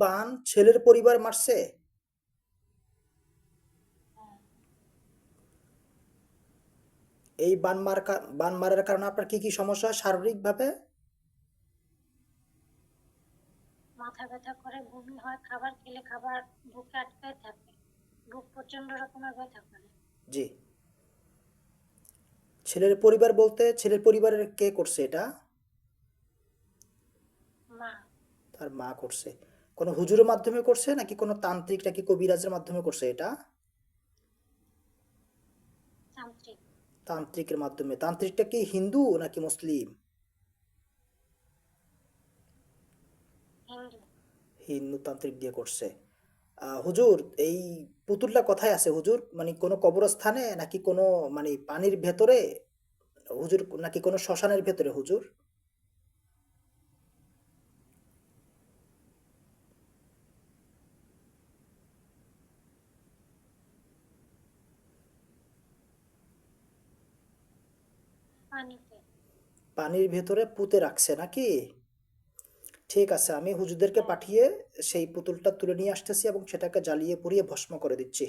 বান ছেলের পরিবার মারছে? এই বান মারার কারণে আপনার কি কি সমস্যা হয় শারীরিকভাবে? মাথা ব্যথা করে, বমি হয়, খাবার খেলে খাবার বুকে আটকায় থাকে, বুক প্রচন্ড রকমের ব্যথা করে। জি। ছেলের পরিবার বলতে ছেলের পরিবারের কে করছে এটা? মা। তার মা করছে। কোনো হুজুরের মাধ্যমে করছে নাকি কোনো তান্ত্রিক নাকি কবিরাজের মাধ্যমে করছে এটা? তান্ত্রিক। তান্ত্রিকের মাধ্যমে। তান্ত্রিকটা কি হিন্দু নাকি মুসলিম? হিন্দু। হিন্দু তান্ত্রিক দিয়ে করছে। হুজুর, এই পুতুলটা কোথায় আছে হুজুর? মানে কোনো কবরস্থানে নাকি কোনো মানে পানির ভেতরে হুজুর, নাকি কোনো শ্মশানের ভেতরে হুজুর? পানিতে। পানির ভেতরে পুঁতে রাখছে নাকি? ঠিক আছে, আমি হুজুরদেরকে হ্যাঁ। পাঠিয়ে সেই পুতুলটা তুলে নিয়ে আসতেছি এবং সেটাকে জ্বালিয়ে পুড়িয়ে ভস্ম করে দিচ্ছি।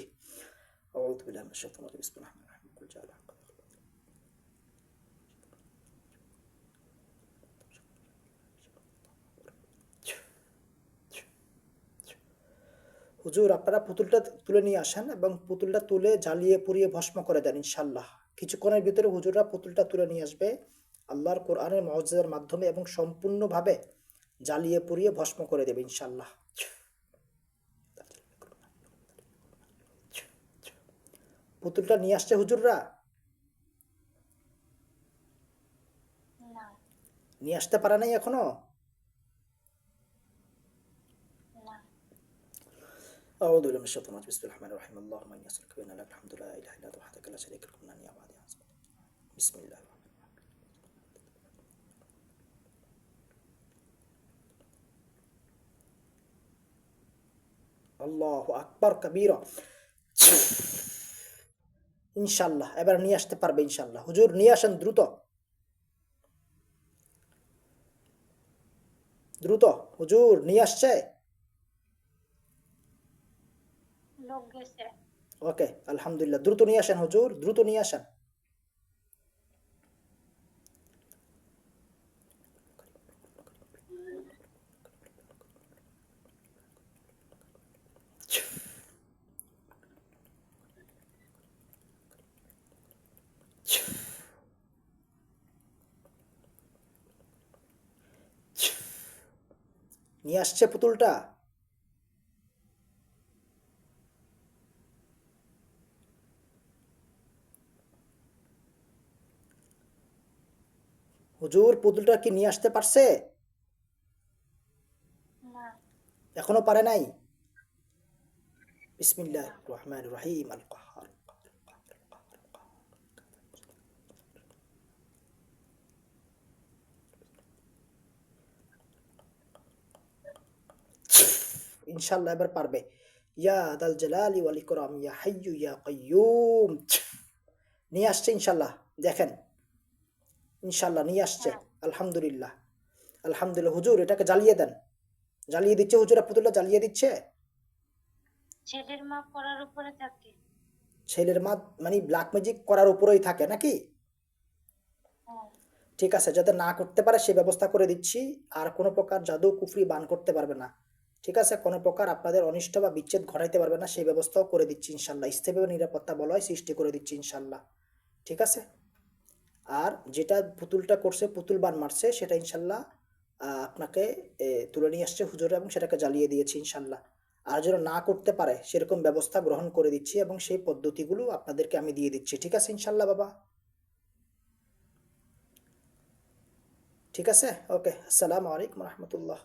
আউযু বিল্লাহি মিনাশ শাইতানির রাজিম। বিসমিল্লাহির রহমানির রহিম। কুল জাআল হক। হুজুর, আপনারা পুতুলটা তুলে নিয়ে আসেন এবং পুতুলটা তুলে জ্বালিয়ে পুড়িয়ে ভস্ম করে দেন ইনশাল্লাহ। কিছুক্ষণের ভিতরে হুজুররা পুতুলটা তুলে নিয়ে আসবে আল্লাহর কোরআনের মুজিজার মাধ্যমে এবং সম্পূর্ণভাবে জ্বালিয়ে পুড়িয়ে ভস্ম করে দেবে ইনশাল্লাহ। পুতুলটা নিয়ে আসছে হুজুররা? না। নিয়ে আসতে পারে নাই এখনো? না। أعوذ بالله من الشيطان الرجيم. بسم الله الرحمن الرحيم. اللهم إني أسألك بأن لك الحمد لا إله إلا أنت وحدك لا شريك لك وأنني عبادي عظمك. بسم الله الرحمن الرحيم. আল্লাহু আকবার কাবীরা। ইনশাল্লাহ এবার নিয়ে আসতে পারবে ইনশাল্লাহ। হুজুর নিয়ে আসেন দ্রুত দ্রুত। হুজুর নিয়ে আসছে? লোক গেছে। ওকে, আলহামদুলিল্লাহ। দ্রুত নিয়ে আসেন হুজুর, দ্রুত নিয়ে আসেন। নিয়ে আসছে পুতুলটা? হুজুর, পুতুলটা কি নিয়ে আসতে পারছে? না। এখনো পারে নাই? না। বিসমিল্লাহির রহমানির রহিম। আল কাহ্হার। ইনশাল্লাহ এবার পারবে। ইয়া দাল জালালি ওয়াল ইকরাম ইয়া হাইয়ু ইয়া কাইয়ুম। নিয়ে আসছে ইনশাল্লাহ। দেখেন, ইনশাল্লাহ নিয়ে আসছে। হ্যাঁ। আলহামদুলিল্লাহ। আলহামদুলিল্লাহ। হুজুর, এটাকে জ্বালিয়ে দেন। জ্বালিয়ে দিচ্ছে হুজুরা, পুতুলটা জ্বালিয়ে দিচ্ছে। ছেলের মা পড়ার উপরে থাকে। ছেলের মা মানে ব্ল্যাক ম্যাজিক করার উপরেই থাকে নাকি? হ্যাঁ। ঠিক আছে, যাতে না করতে পারে সে ব্যবস্থা করে দিচ্ছি। আর কোনো প্রকার জাদু কুফরি বান করতে পারবে না। ঠিক আছে, কোনো প্রকার আপনাদের অনিষ্ট বা বিচ্ছেদ ঘটাইতে পারবে না সেই ব্যবস্থাও করে দিচ্ছি ইনশাল্লাহ। স্থায়ী নিরাপত্তা বলয় সৃষ্টি করে দিচ্ছি ইনশাল্লাহ। ঠিক আছে। আর যেটা পুতুলটা করছে, পুতুল বান মারছে, সেটা ইনশাল্লাহ আপনাকে তুলে নিয়ে আসছে হুজুর এবং সেটাকে জ্বালিয়ে দিয়েছি ইনশাল্লাহ। আর যেন না করতে পারে সেরকম ব্যবস্থা গ্রহণ করে দিচ্ছি এবং সেই পদ্ধতিগুলো আপনাদেরকে আমি দিয়ে দিচ্ছি। ঠিক আছে ইনশাল্লাহ বাবা? ঠিক আছে, ওকে। আসসালামু আলাইকুম রহমতুল্লাহ।